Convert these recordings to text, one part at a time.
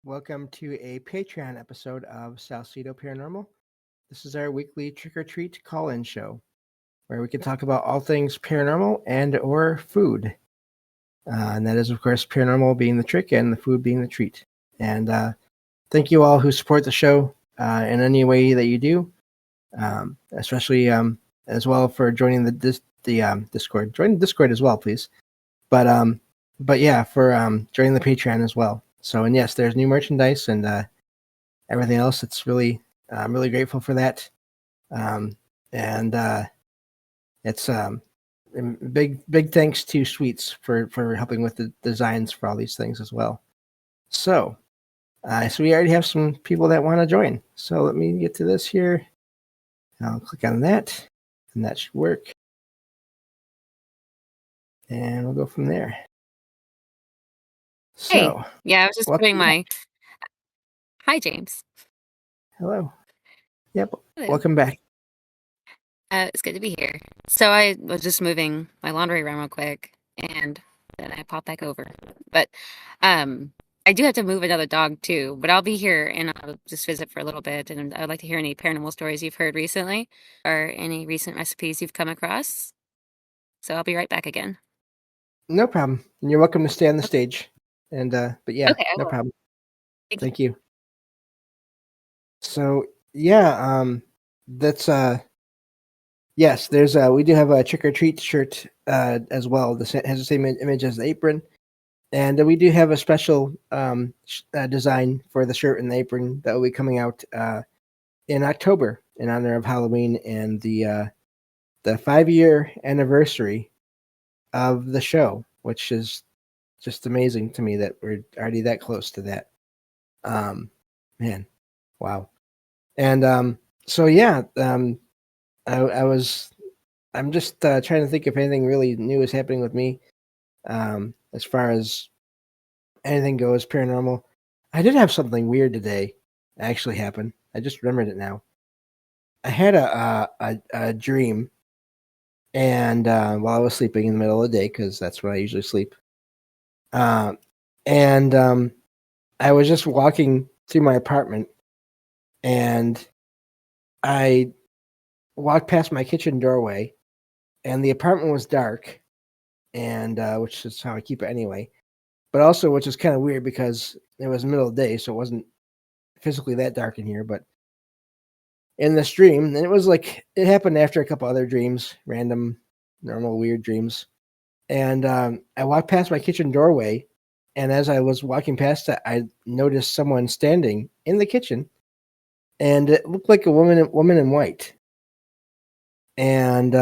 Welcome to a Patreon episode of Salsido Paranormal. This is our weekly trick-or-treat call-in show where we can talk about all things paranormal and or food. And that is, of course, paranormal being the trick and the food being the treat. And thank you all who support the show in any way that you do, especially as well for joining the Discord. Join the Discord as well, please. But yeah, for joining the Patreon as well. So, and yes, there's new merchandise and everything else. It's really, I'm really grateful for that. And it's big thanks to Sweets for helping with the designs for all these things as well. So we already have some people that want to join. So let me get to this here. I'll click on that, and that should work. And we'll go from there. So, hey, yeah, I was just putting my. Hi, James. Hello. Yep. Hello. Welcome back. It's good to be here. So I was just moving my laundry around real quick, and then I popped back over. But I do have to move another dog too. But I'll be here and I'll just visit for a little bit. And I'd like to hear any paranormal stories you've heard recently, or any recent recipes you've come across. So I'll be right back again. No problem. And you're welcome to stay on the stage. And but yeah, Okay, I no will. problem. Thank you. Thank you. So yeah, that's yes, there's we do have a trick or treat shirt as well. This has the same image as the apron, and we do have a special design for the shirt and the apron that will be coming out in October in honor of Halloween and the 5-year anniversary of the show, which is just amazing to me that we're already that close to that. Man, wow. And so yeah, I'm just trying to think if anything really new is happening with me as far as anything goes paranormal. I did have something weird today actually happen. I just remembered it now. I had a dream, and while I was sleeping in the middle of the day, because that's when I usually sleep, and I was just walking through my apartment, and I walked past my kitchen doorway, and the apartment was dark, and which is how I keep it anyway. But also, which is kind of weird because it was the middle of the day, so it wasn't physically that dark in here. But in this dream, and it was like it happened after a couple other dreams, random, normal, weird dreams. And I walked past my kitchen doorway, and as I was walking past it, I noticed someone standing in the kitchen, and it looked like a woman in white. And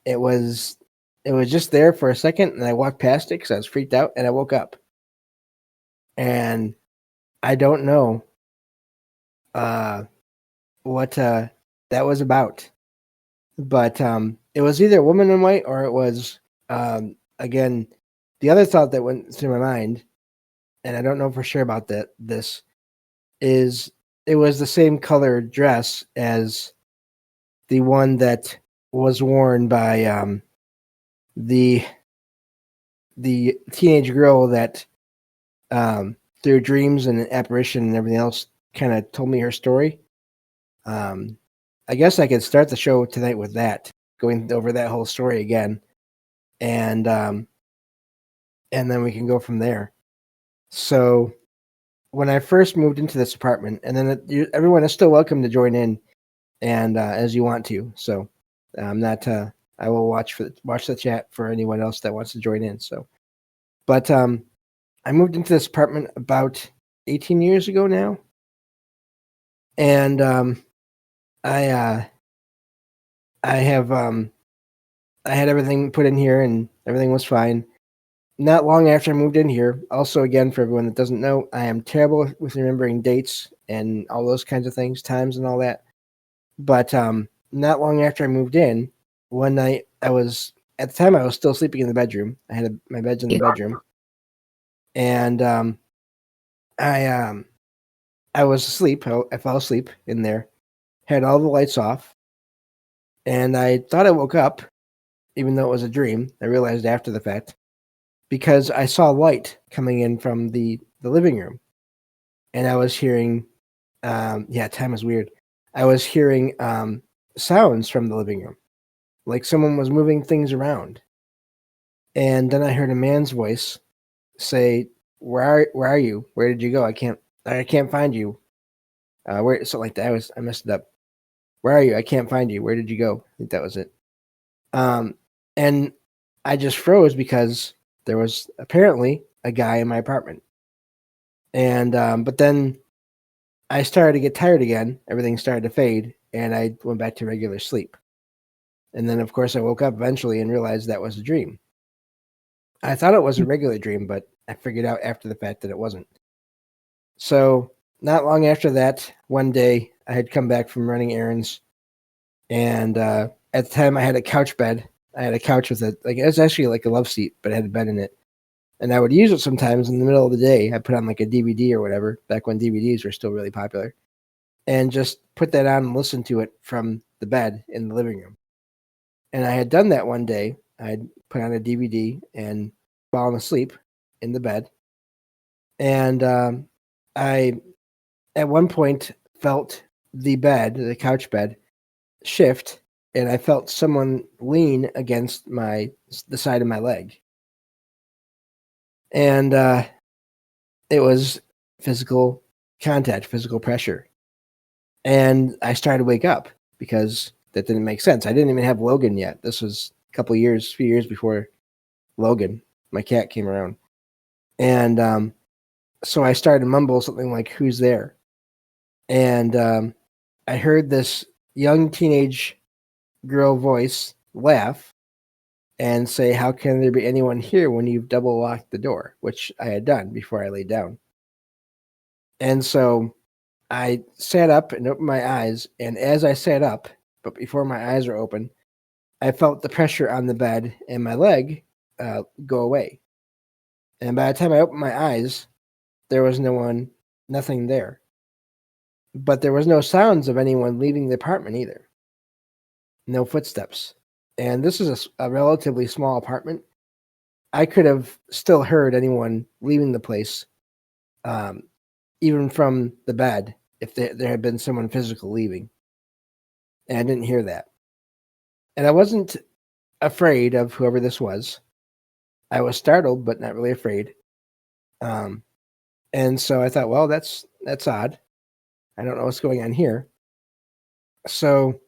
it was just there for a second, and I walked past it because I was freaked out, and I woke up. And I don't know what that was about, but it was either a woman in white or it was again the other thought that went through my mind, and I don't know for sure about that. This is it was the same color dress as the one that was worn by the teenage girl that through dreams and apparition and everything else kind of told me her story. I guess I could start the show tonight with that, going over that whole story again, and then we can go from there. So when I first moved into this apartment, and then everyone is still welcome to join in, and as you want to. So I'm not. I will watch the chat for anyone else that wants to join in. So, but I moved into this apartment about 18 years ago now, and I have I had everything put in here, and everything was fine. Not long after I moved in here, also again for everyone that doesn't know, I am terrible with remembering dates and all those kinds of things, times and all that. But not long after I moved in, one night I was at the time I was still sleeping in the bedroom. I had my bed's in the bedroom, and I was asleep. I fell asleep in there, had all the lights off, and I thought I woke up, even though it was a dream. I realized after the fact because I saw light coming in from the living room, and I was hearing, time is weird. I was hearing sounds from the living room, like someone was moving things around. And then I heard a man's voice say, where are you? Where did you go? I can't find you." Where something like that. I messed it up. "Where are you? I can't find you. Where did you go?" I think that was it. And I just froze because there was apparently a guy in my apartment. And but then I started to get tired again. Everything started to fade, and I went back to regular sleep. And then, of course, I woke up eventually and realized that was a dream. I thought it was a regular dream, but I figured out after the fact that it wasn't. So, not long after that, one day I had come back from running errands, and at the time I had a couch bed. I had a couch with it was actually like a love seat, but it had a bed in it. And I would use it sometimes in the middle of the day. I put on like a DVD or whatever, back when DVDs were still really popular, and just put that on and listen to it from the bed in the living room. And I had done that one day. I'd put on a DVD and fallen asleep in the bed. And I, at one point, felt the couch bed, shift, and I felt someone lean against the side of my leg. And it was physical contact, physical pressure. And I started to wake up because that didn't make sense. I didn't even have Logan yet. This was a few years before Logan, my cat, came around. And so I started to mumble something like, "Who's there?" And I heard this young teenage girl voice laugh and say, "How can there be anyone here when you've double locked the door?" Which I had done before I laid down. And so I sat up and opened my eyes. And as I sat up, but before my eyes were open, I felt the pressure on the bed and my leg go away. And by the time I opened my eyes, there was nothing there. But there was no sounds of anyone leaving the apartment either. No footsteps. And this is a relatively small apartment. I could have still heard anyone leaving the place, even from the bed, if there had been someone physical leaving. And I didn't hear that. And I wasn't afraid of whoever this was. I was startled, but not really afraid. And so I thought, well, that's odd. I don't know what's going on here. So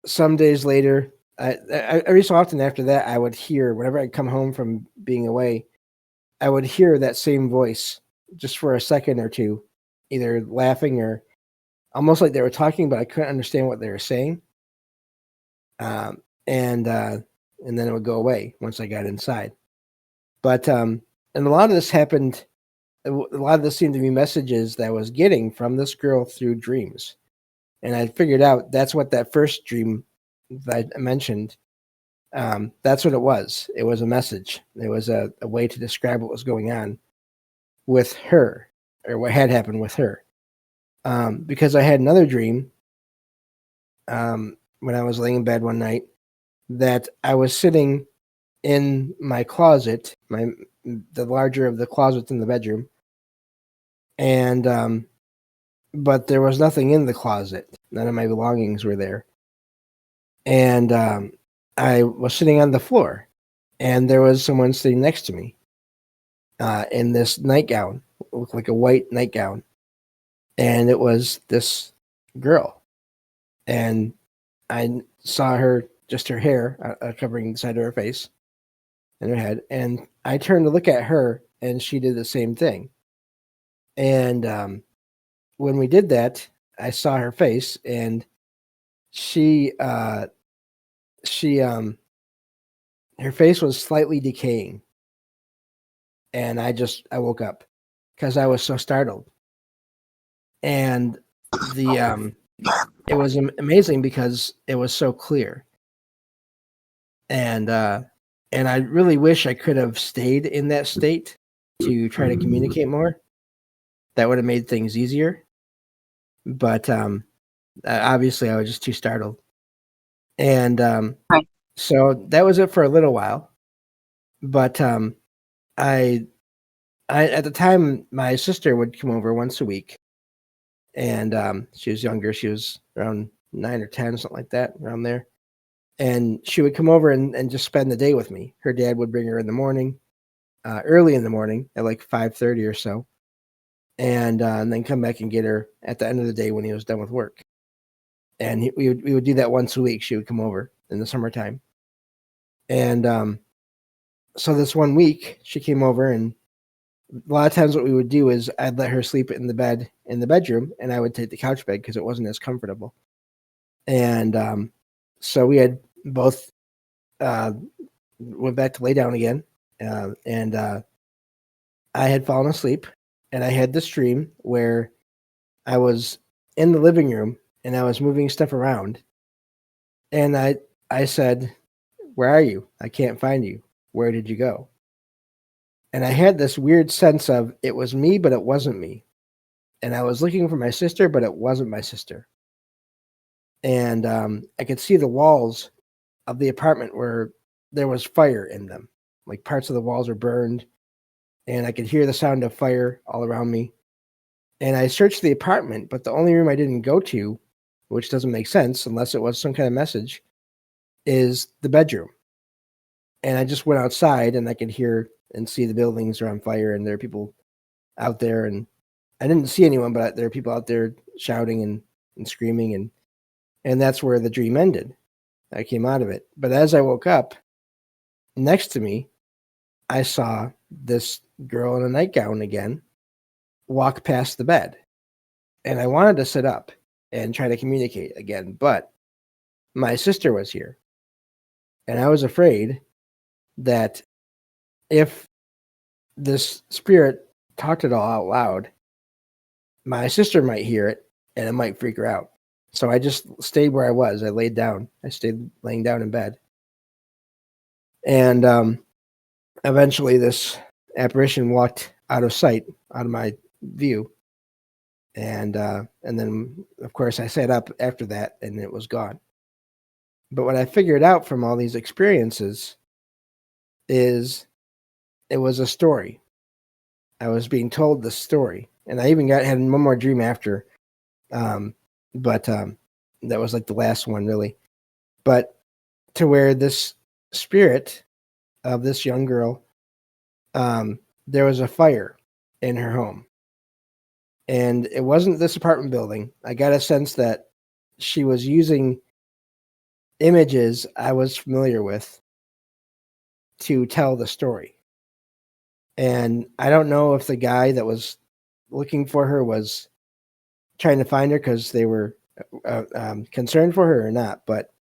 some days later, every so often after that, I would hear, whenever I'd come home from being away, I would hear that same voice just for a second or two, either laughing or almost like they were talking, but I couldn't understand what they were saying. And then it would go away once I got inside. But and a lot of this happened. A lot of this seemed to be messages that I was getting from this girl through dreams. And I figured out that's what that first dream that I mentioned, that's what it was. It was a message. It was a way to describe what was going on with her, or what had happened with her. Because I had another dream when I was laying in bed one night that I was sitting in my closet, the larger of the closets in the bedroom, and but there was nothing in the closet. None of my belongings were there. And I was sitting on the floor, and there was someone sitting next to me in this nightgown, looked like a white nightgown. And it was this girl. And I saw her, just her hair covering the side of her face and her head. And I turned to look at her, and she did the same thing. And when we did that, I saw her face, and she her face was slightly decaying. And I woke up because I was so startled. And it was amazing because it was so clear. And I really wish I could have stayed in that state to try to communicate more. That would have made things easier. But obviously I was just too startled. And Right. so that was it for a little while. But I at the time, my sister would come over once a week, and she was younger. She was around 9 or 10, something like that, around there. And she would come over and just spend the day with me. Her dad would bring her in the morning, early in the morning at like 5:30 or so, and then come back and get her at the end of the day when he was done with work. And we would do that once a week. She would come over in the summertime, and so this one week she came over, and a lot of times what we would do is I'd let her sleep in the bed in the bedroom, and I would take the couch bed because it wasn't as comfortable. And so we had both uh, went back to lay down again, and I had fallen asleep, and I had this dream where I was in the living room and I was moving stuff around, and I said, "Where are you? I can't find you. Where did you go?" And I had this weird sense of it was me, but it wasn't me. And I was looking for my sister, but it wasn't my sister. And I could see the walls of the apartment where there was fire in them. Like parts of the walls are burned, and I could hear the sound of fire all around me. And I searched the apartment, but the only room I didn't go to, which doesn't make sense unless it was some kind of message, is the bedroom. And I just went outside, and I could hear and see the buildings are on fire, and there are people out there, and I didn't see anyone, but there are people out there shouting and screaming, and that's where the dream ended. I came out of it. But as I woke up, next to me, I saw this girl in a nightgown again walk past the bed. And I wanted to sit up and try to communicate again, but my sister was here. And I was afraid that if this spirit talked it all out loud, my sister might hear it and it might freak her out. So I just stayed where I was. I laid down. I stayed laying down in bed. And eventually this apparition walked out of sight, out of my view. And then, of course, I sat up after that and it was gone. But what I figured out from all these experiences is it was a story. I was being told the story. And I even had one more dream after. But that was like the last one, really. But to where this spirit of this young girl, there was a fire in her home. And it wasn't this apartment building. I got a sense that she was using images I was familiar with to tell the story. And I don't know if the guy that was looking for her was trying to find her because they were concerned for her or not. But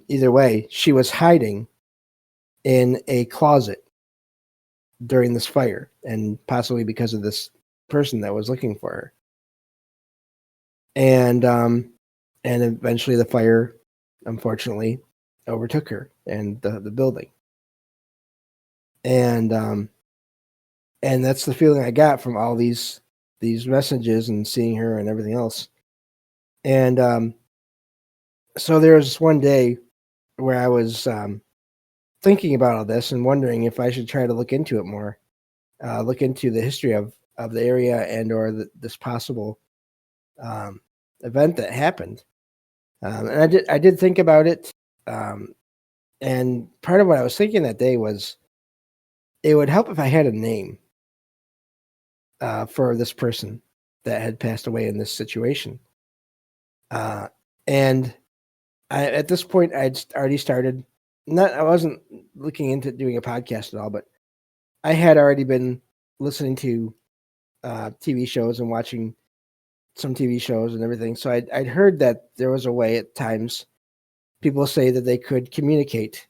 either way, she was hiding in a closet during this fire, and possibly because of this person that was looking for her. And eventually the fire, unfortunately, overtook her and the building. And that's the feeling I got from all these messages and seeing her and everything else. And so there was one day where I was thinking about all this and wondering if I should try to look into it more, look into the history of the area and or this possible event that happened. And I did think about it. And part of what I was thinking that day was it would help if I had a name for this person that had passed away in this situation. And at this point, I'd already started. I wasn't looking into doing a podcast at all, but I had already been listening to TV shows and watching some TV shows and everything. So I'd heard that there was a way at times people say that they could communicate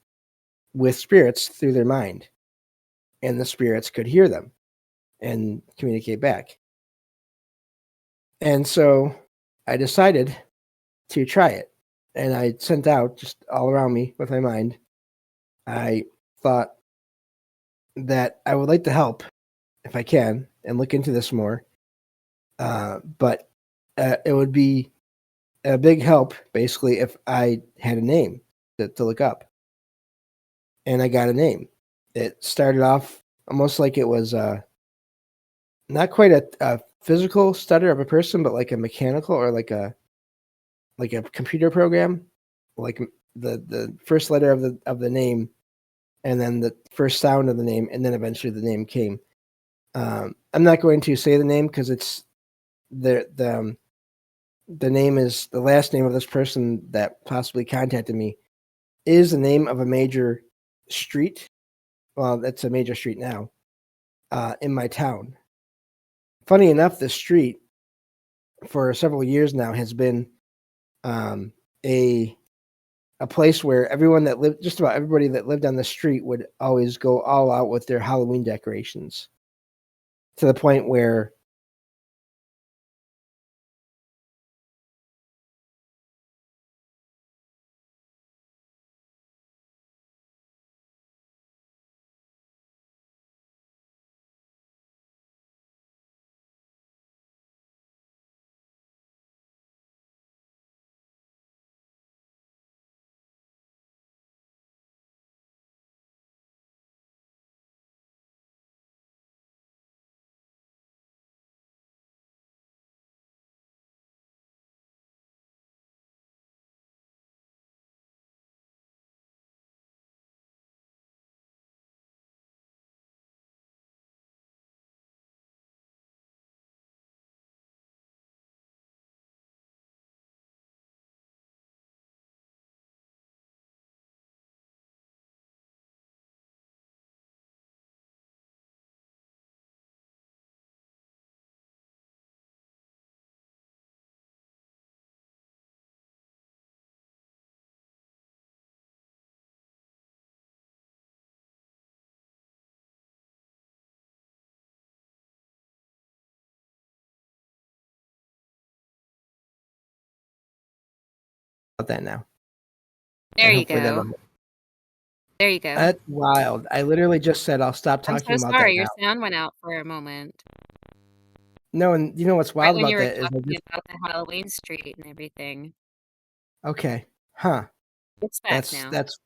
with spirits through their mind, and the spirits could hear them and communicate back. And so I decided to try it, and I sent out just all around me with my mind. I thought that I would like to help if I can and look into this more. But it would be a big help, basically, if I had a name to look up. And I got a name. It started off almost like it was not quite a physical stutter of a person, but like a mechanical or like a computer program, like the first letter of the name, and then the first sound of the name, and then eventually the name came. I'm not going to say the name because it's the name is the last name of this person that possibly contacted me is the name of a major street. Well, that's a major street now in my town. Funny enough, this street for several years now has been um, a place where everyone that lived, just about everybody that lived on the street, would always go all out with their Halloween decorations, to the point where about that now, There and you hopefully go. that'll. There you go. That's wild. I literally just said I'll stop I'm talking so about that sorry. Your now. sound went out for a moment. No, and you know what's Right wild when about you were that is I talking just about the Halloween street and everything. okay, huh? It's back That's now. that's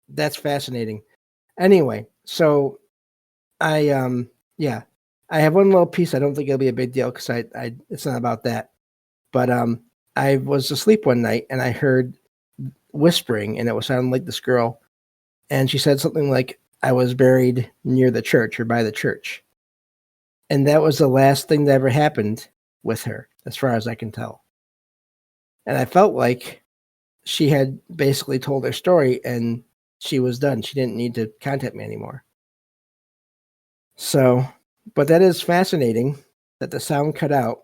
that's fascinating. Anyway, so I yeah, I have one little piece. I don't think it'll be a big deal because I it's not about that. But I was asleep one night and I heard whispering, and it was sounding like this girl, and she said something like, "I was buried near the church or by the church," and that was the last thing that ever happened with her, as far as I can tell. And I felt like she had basically told her story and she was done. She didn't need to contact me anymore. So, but that is fascinating that the sound cut out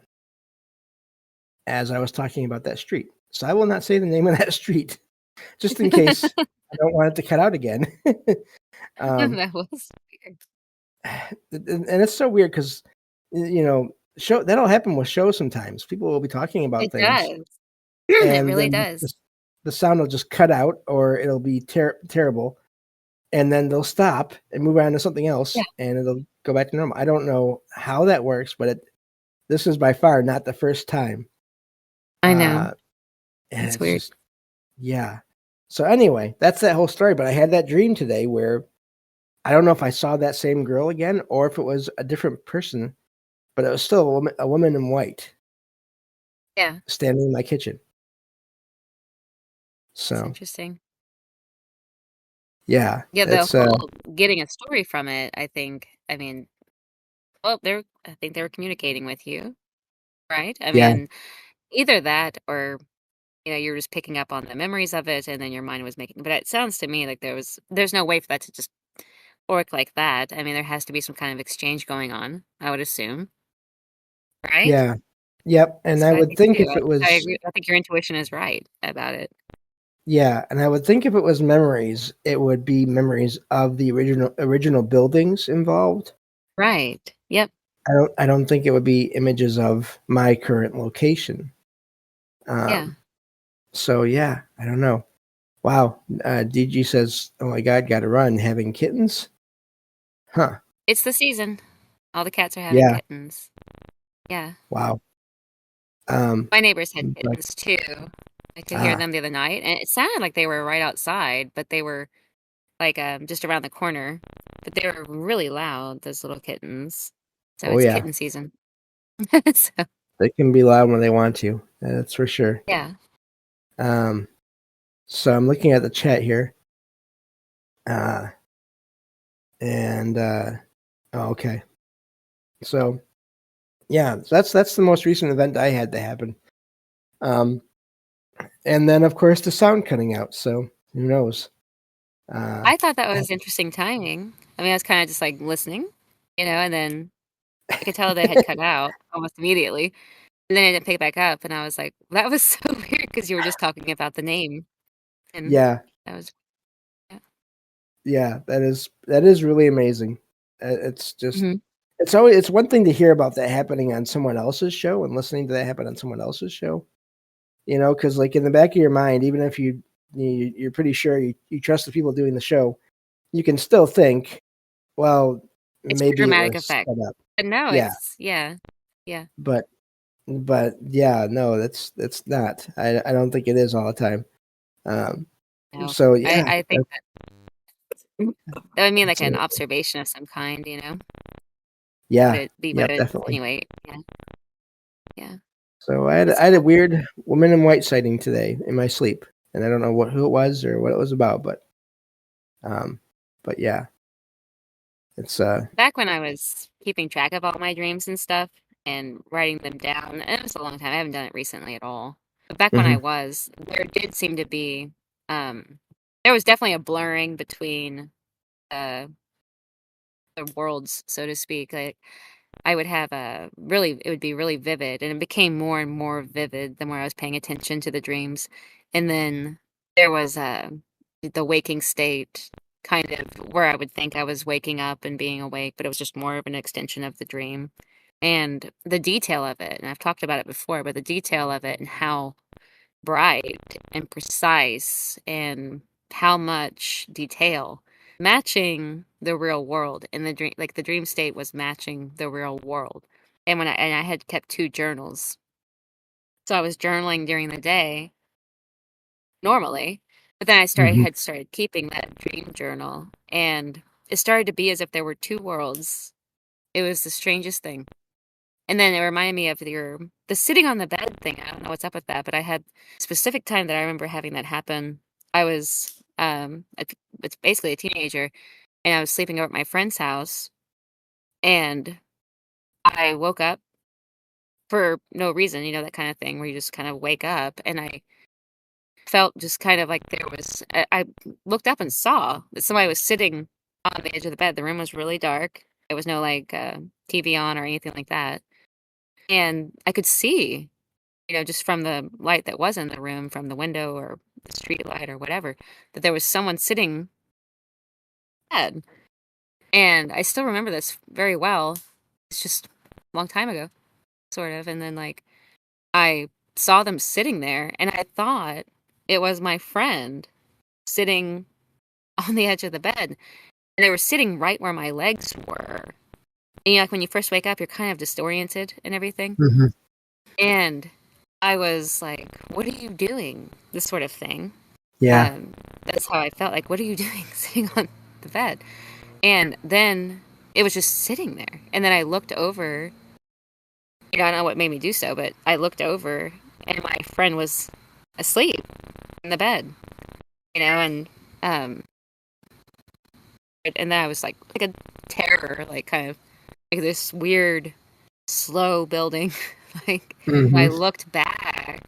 as I was talking about that street. So I will not say the name of that street, just in case I don't want it to cut out again. That was weird. And it's so weird because, show that'll happen with shows sometimes. People will be talking about It things, does. It and really then does. the sound will just cut out, or it'll be terrible, and then they'll stop and move on to something Yeah, else, and it'll go back to normal. I don't know how that works, but this is by far not the first time. I know. Uh, and It's it's weird. just, yeah. So anyway, that's that whole story. But I had that dream today where I don't know if I saw that same girl again or if it was a different person, but it was still a woman in white Yeah, standing in my kitchen. it's So interesting. yeah, Yeah, the it's whole getting a story from it, I think, I mean, well, I think they were communicating with you, right? I yeah, mean, either that or, you're just picking up on the memories of it and then your mind was making, but it sounds to me like there's no way for that to just work like that. I mean, there has to be some kind of exchange going on, I would assume, right? yeah, yep. And That's I what I would think think too. if it I was agree. I think your intuition is right about it. Yeah, and I would think if it was memories, it would be memories of the original buildings involved. Right. Yep. I don't think it would be images of my current location. Yeah. So yeah, I don't know. Wow. DG says, "Oh my God, got to run." Having kittens, huh? It's the season. All the cats are having Yeah. kittens. Yeah. Wow. Um, My neighbors had but kittens too. I could hear ah, them the other night, and it sounded like they were right outside, but they were like just around the corner. But they were really loud, those little kittens. So Oh it's yeah, kitten season. So they can be loud when they want to. That's for sure. yeah. Um, so I'm looking at the chat here. And oh, okay. So yeah, that's the most recent event I had to happen. And then of course the sound cutting out. So who knows? I thought that was interesting timing. I mean, I was kind of just like listening, and then I could tell they had cut out almost immediately. And then I didn't pick it back up, and I was like, that was so weird because you were just talking about the name, and yeah, that was yeah. yeah, that is really amazing. It's just Mhm. it's one thing to hear about that happening on someone else's show and listening to that happen on someone else's show. Because like in the back of your mind, even if you're pretty sure you trust the people doing the show, you can still think, well, It's for maybe it dramatic was effect, set up. but no, Yeah, it's yeah, yeah. but yeah, no, that's not. I don't think it is all the time. Um, No, so I yeah, I think that would mean like that's an a, observation of some kind, yeah, would it be what yep, it definitely. insinuate? Yeah, yeah. So I had It's I had a cool. weird woman in white sighting today in my sleep, and I don't know who it was or what it was about, um, but yeah, it's Back when I was keeping track of all my dreams and stuff and writing them down, and it was a long time. I haven't done it recently at all. But back when I mhm, was, there did seem to be, um, there was definitely a blurring between uh, the worlds, so to speak. Like I would have it would be really vivid, and it became more and more vivid the more I was paying attention to the dreams. And then there was the waking state, kind of where I would think I was waking up and being awake, but it was just more of an extension of the dream. And the detail of it, and I've talked about it before, but the detail of it and how bright and precise and how much detail matching the real world in the dream, like the dream state was matching the real world. And I had kept two journals, so I was journaling during the day normally, but then mhm. had started keeping that dream journal, and it started to be as if there were two worlds. It was the strangest thing. And then it reminded me of the sitting on the bed thing. I don't know what's up with that, but I had a specific time that I remember having that happen. I was it's basically a teenager, and I was sleeping over at my friend's house, and I woke up for no reason, that kind of thing where you just kind of wake up, and I felt just kind of like I looked up and saw that somebody was sitting on the edge of the bed. The room was really dark. There was no like TV on or anything like that. And I could see, just from the light that was in the room, from the window or the street light or whatever, that there was someone sitting dead. And I still remember this very well. It's just a long time ago, sort of. And then, like, I saw them sitting there, and I thought it was my friend sitting on the edge of the bed. And they were sitting right where my legs were. And, like, when you first wake up, you're kind of disoriented and everything. Mhm. And I was like, "What are you doing?" This sort of thing. Yeah. That's how I felt. Like, what are you doing sitting on the bed? And then it was just sitting there. And then I looked over. I don't know what made me do so, but I looked over, and my friend was asleep in the bed. And um, and then I was like a terror, like kind of like this weird, slow building. Like I Mhm. looked back,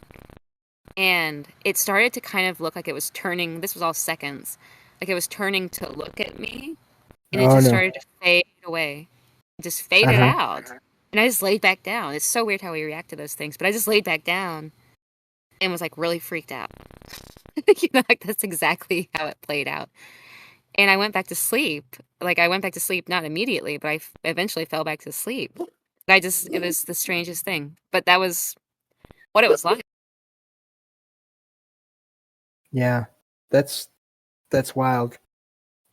and it started to kind of look like it was turning. This was all seconds, like it was turning to look at me, and it Oh just no. started to fade away. It just faded Uh-huh. out. And I just laid back down. It's so weird how we react to those things, but I just laid back down and was like really freaked out. Like that's exactly how it played out. And I went back to sleep. Like I went back to sleep not immediately, but eventually fell back to sleep. It was the strangest thing. But that was what it was like. Yeah. That's that's wild.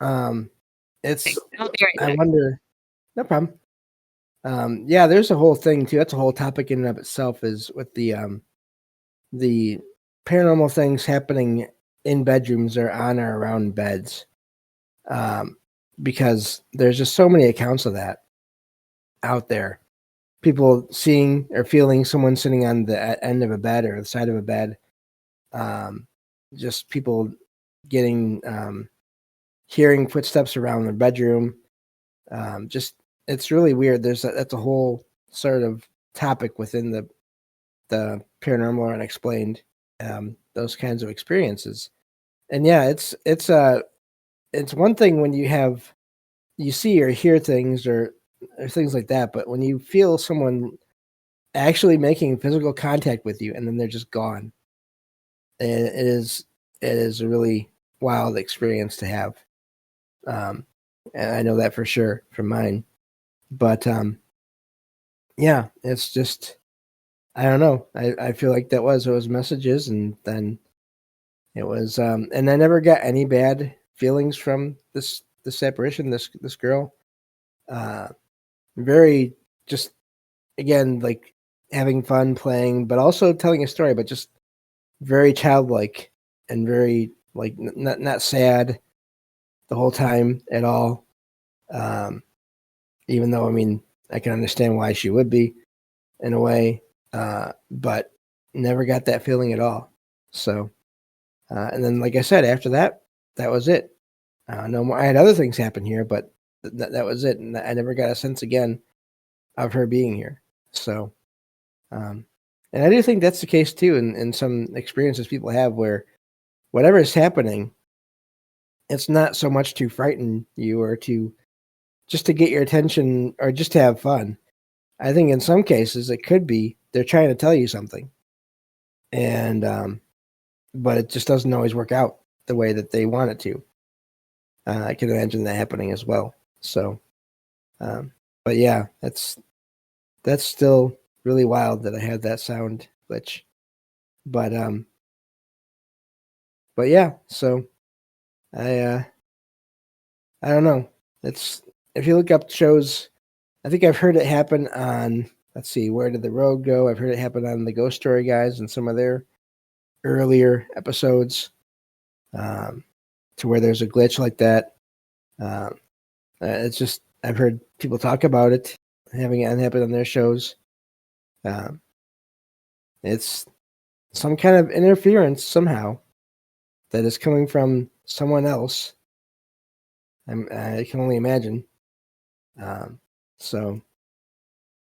Um it's I'll be right I back. wonder, no problem. Yeah, there's a whole thing too. That's a whole topic in and of itself is with the paranormal things happening in bedrooms or on or around beds. Um because there's just so many accounts of that. out there. People seeing or feeling someone sitting on the end of a bed or the side of a bed. Just people getting hearing footsteps around their bedroom. Just it's really weird. That's a whole sort of topic within the paranormal or unexplained. Those kinds of experiences, and yeah, it's one thing when you see or hear things or things like that, but when you feel someone actually making physical contact with you and then they're just gone, it is a really wild experience to have. And I know that for sure from mine. But yeah, it's just I don't know. I feel like it was messages, and then it was and I never got any bad feelings from this apparition, this girl. Uh very just again like having fun playing, but also telling a story, but just very childlike and very like not sad the whole time at all. Um Even though I mean I can understand why she would be in a way, but never got that feeling at all. So, and then like I said, after that, that was it. No more. I had other things happen here, but that was it, and I never got a sense again of her being here. So, um, and I do think that's the case too in some experiences people have where whatever is happening, it's not so much to frighten you or to just to get your attention or just to have fun. I think in some cases it could be they're trying to tell you something, and but it just doesn't always work out the way that they want it to. I can imagine that happening as well. So, but yeah, that's still really wild that I had that sound glitch. But but yeah, so I I don't know. It's if you look up shows, I think I've heard it happen on. Let's see, Where Did the Road Go? I've heard it happen on the Ghost Story guys and some of their earlier episodes, to where there's a glitch like that. Um, it's just I've heard people talk about it, having it happen on their shows. Um, it's some kind of interference somehow that is coming from someone else. I can only imagine. Um, so,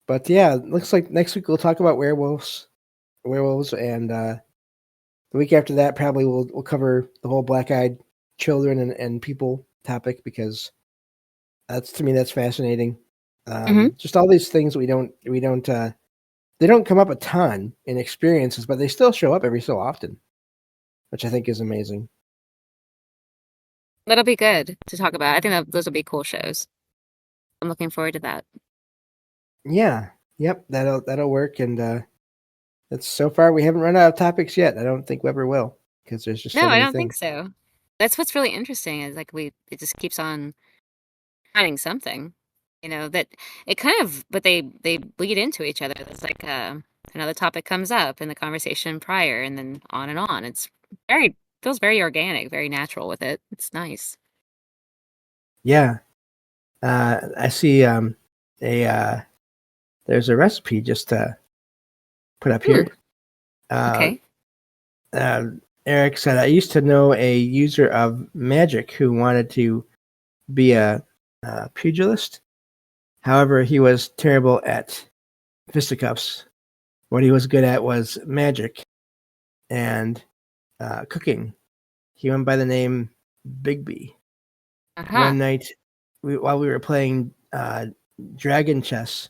but yeah, it looks like next week we'll talk about werewolves, and the week after that probably we'll cover the whole black-eyed children and people topic because that's to me that's fascinating. Hmm. Just all these things we don't they don't come up a ton in experiences, but they still show up every so often, which I think is amazing. That'll be good to talk about. I think that those will be cool shows. I'm looking forward to that. Yeah, yep, that'll work, and it's so far we haven't run out of topics yet. I don't think we ever will because there's just so No, I many don't think things. so. That's what's really interesting is like it just keeps on finding something, that it kind of, but they bleed into each other. It's like another topic comes up in the conversation prior, and then on and on. It's very feels very organic, very natural with it. It's nice. Yeah, I see. A there's a recipe just put up Ooh, here. Uh, okay. uh, Eric said I used to know a user of magic who wanted to be a pugilist. However, he was terrible at fisticuffs. What he was good at was magic and cooking. He went by the name Bigby. Uh-huh. One night, while we were playing dragon chess,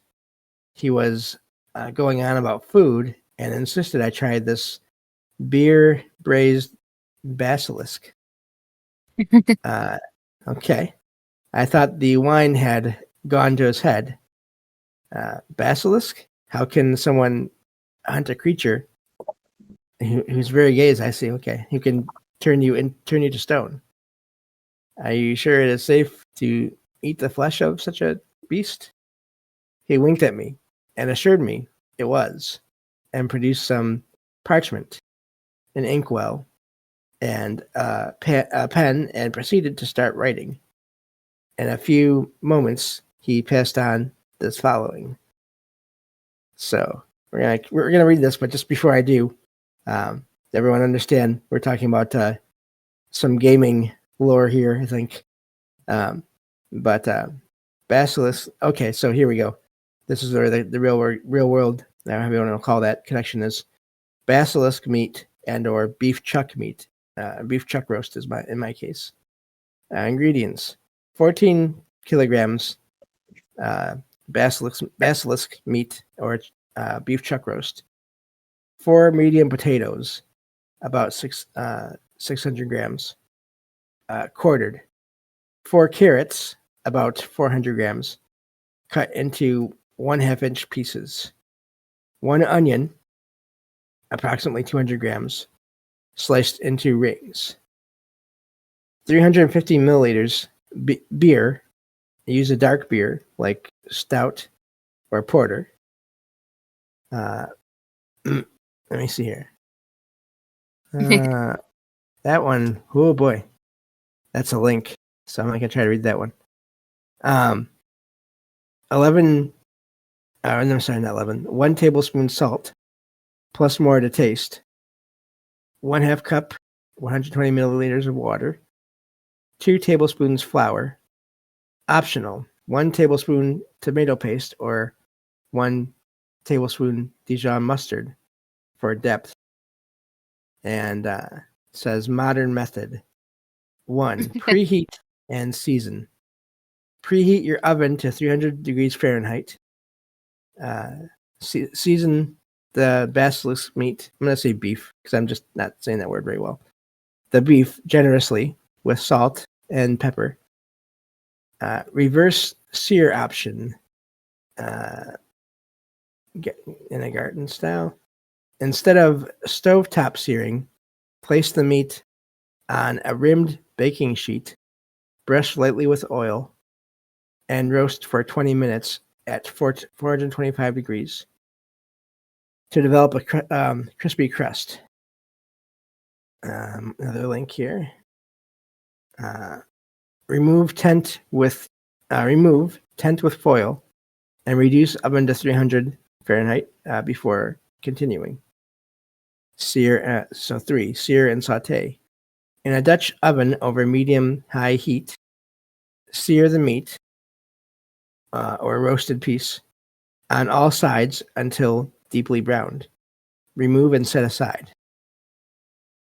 he was going on about food and insisted I tried this beer braised basilisk. Uh, okay. I thought the wine had gone to his head. Basilisk? How can someone hunt a creature who's very gay? As I see, okay, who can turn you to stone? Are you sure it is safe to eat the flesh of such a beast? He winked at me and assured me it was, and produced some parchment, an inkwell, and a pen, and proceeded to start writing. In a few moments, he passed on that's following. So we're gonna read this, but just before I do, everyone understand we're talking about some gaming lore here, I think. But basilisk. Okay, so here we go. This is where the real world. However you want to call that connection is basilisk meat and or beef chuck meat. Beef chuck roast is in my case. Ingredients: 14 kilograms basilisk meat or beef chuck roast. 4 medium potatoes, about 600 grams, quartered. 4 carrots, about 400 grams, cut into 1/2 inch pieces. 1 onion, approximately 200 grams, sliced into rings. 350 milliliters beer. Use a dark beer like stout or porter. Let me see here. That one, oh boy, that's a link. So I'm not gonna try to read that one. 11. No, sorry, not 11. 1 tablespoon salt, plus more to taste. 1/2 cup, 120 milliliters of water. 2 tablespoons flour. Optional: 1 tablespoon tomato paste or 1 tablespoon Dijon mustard for depth. And says modern method. 1. Preheat and season. Preheat your oven to 300 degrees Fahrenheit. Season the basilisk meat. I'm going to say beef because I'm just not saying that word very well. The beef generously with salt and pepper. Reverse sear option. Get in a garden style. Instead of stovetop searing, place the meat on a rimmed baking sheet, brush lightly with oil, and roast for 20 minutes at 425 degrees to develop a crispy crust. Another link here. Remove tent with foil and reduce oven to 300 Fahrenheit before continuing. Sear. 3. Sear and saute. In a Dutch oven over medium-high heat, sear the meat or roasted piece on all sides until deeply browned. Remove and set aside.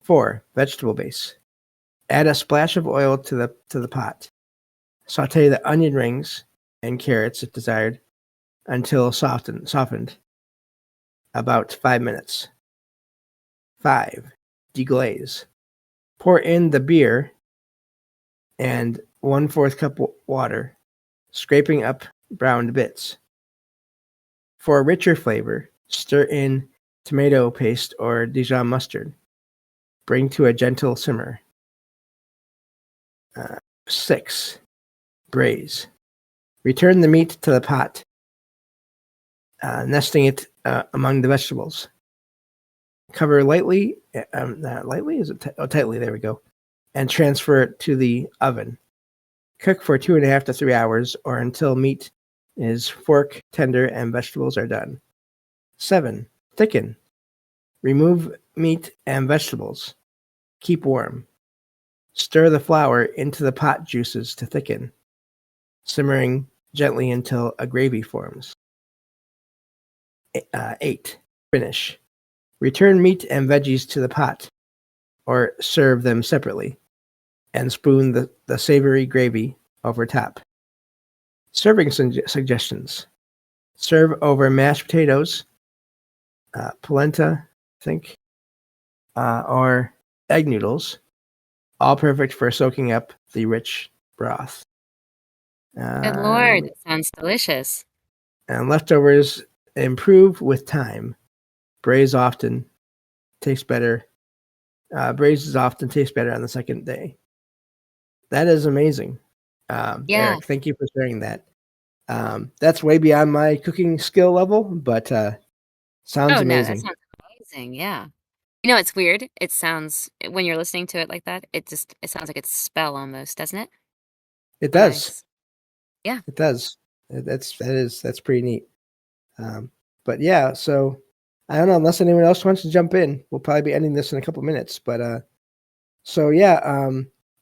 4. Vegetable base. Add a splash of oil to the pot. Saute the onion rings and carrots if desired until softened. About 5 minutes. 5. Deglaze. Pour in the beer and 1/4 cup water, scraping up browned bits. For a richer flavor, stir in tomato paste or Dijon mustard. Bring to a gentle simmer. 6. Braise. Return the meat to the pot, nesting it among the vegetables. Cover lightly, not lightly, is it tightly? There we go. And transfer it to the oven. Cook for 2.5 to 3 hours or until meat is fork tender and vegetables are done. 7. Thicken. Remove meat and vegetables. Keep warm. Stir the flour into the pot juices to thicken, simmering gently until a gravy forms. 8. Finish. Return meat and veggies to the pot, or serve them separately, and spoon the savory gravy over top. Serving suggestions. Serve over mashed potatoes, polenta, I think, or egg noodles, all perfect for soaking up the rich broth. Good Lord, it sounds delicious. And leftovers improve with time. Braise often tastes better. Braises often taste better on the second day. That is amazing. Yeah. Eric, thank you for sharing that. That's way beyond my cooking skill level, but sounds Oh, no, that amazing. sounds amazing. Yeah. You know, it's weird. It sounds, when you're listening to it like that, it sounds like it's a spell almost, doesn't it? It does. Yeah. It does. That's pretty neat. But yeah, so I don't know, unless anyone else wants to jump in, we'll probably be ending this in a couple minutes. But so yeah,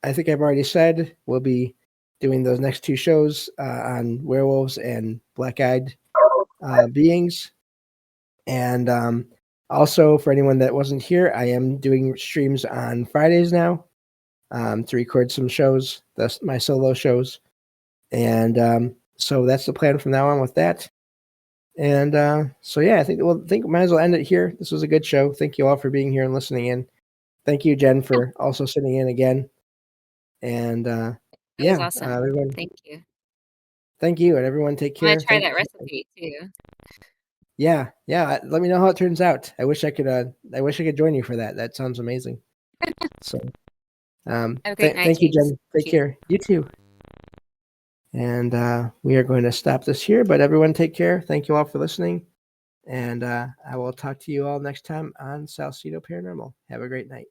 I think I've already said we'll be doing those next two shows on werewolves and black-eyed beings. And also, for anyone that wasn't here, I am doing streams on Fridays now to record some shows, my solo shows. And so that's the plan from now on with that. And so yeah, I think might as well end it here. This was a good show. Thank you all for being here and listening in. Thank you, Jen, for also sitting in again. And It yeah, was awesome. everyone, Thank you. thank you, and everyone take I'm care. gonna try that recipe too. Yeah. Let me know how it turns out. I wish I could join you for that. That sounds amazing. So, Have a great night, thank you, James. Jen. Take care. You too. And we are going to stop this here. But everyone, take care. Thank you all for listening. And I will talk to you all next time on Salsido Paranormal. Have a great night.